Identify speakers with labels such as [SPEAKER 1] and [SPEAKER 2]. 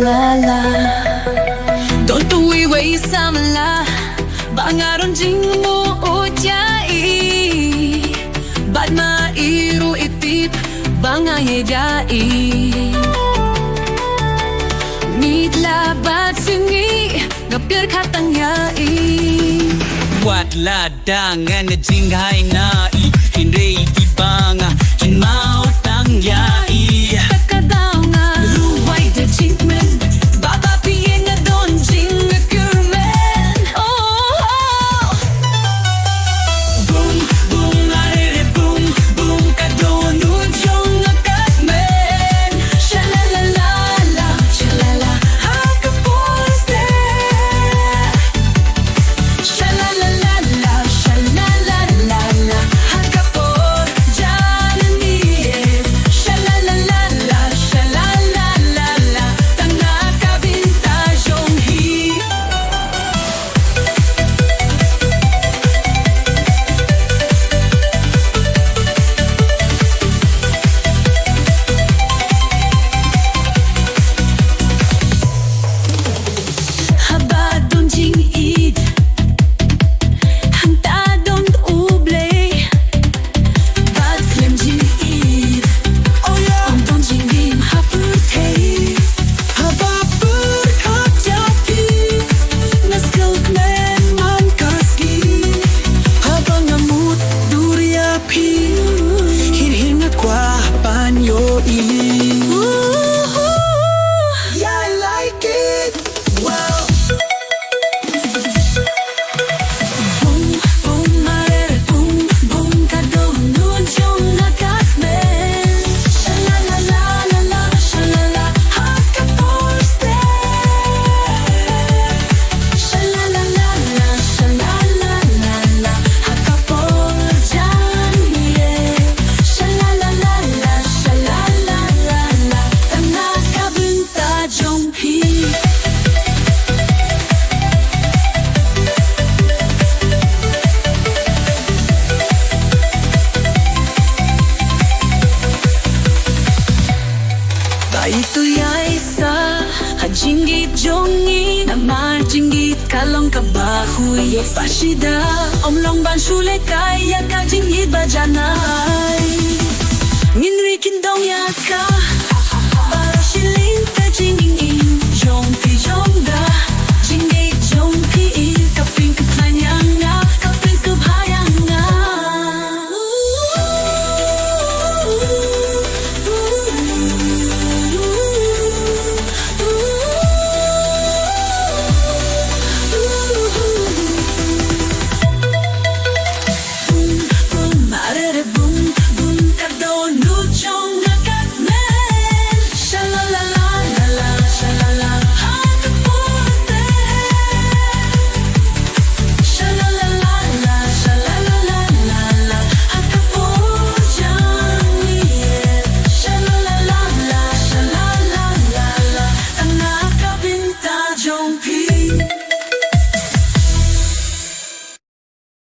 [SPEAKER 1] la Don't we waste some la Bangaron jing mo ojai Bad mairu itip bangaye jai Need la bad singi Ngapir katang yai
[SPEAKER 2] Wat la dangan jing hai na I Hinrei di banga Jin mau tang yai
[SPEAKER 1] Takadaw nga Luway de jingmen Baba piye nga don jing nga kurmen Oh
[SPEAKER 2] Boom, boom, arere boom, boom Kadon ujong nga katmen
[SPEAKER 1] Shalalalala, shalala Hakapuste Shalalalala, shalalalala Hakapor jananiye Shalalalala, shalalalala Tanaka Jong Phi Haba don jing id Hang ta don uble Bad klem jing id
[SPEAKER 2] Oh yeah,
[SPEAKER 1] Om don jing dim hapur kay
[SPEAKER 2] haba pur kap japi
[SPEAKER 1] Naskal kmen man kaski
[SPEAKER 2] Habang ngamut durya pi Hirhir nga kwa panyo ili Yeah, I like it. Wow.
[SPEAKER 1] Boom, boom, marere boom, boom Kadon ujong nga katmen Shalalalala, shalala Hakapuste Shalalalala, shalalalala Hakapor jananiye Shalalalala, shalalalala Tanaka Jong Phi Ito yay sa Hajingit jongi Namar jinggit kalong kabahuy Pasida Omlong ban shule kaya Kajingit bajana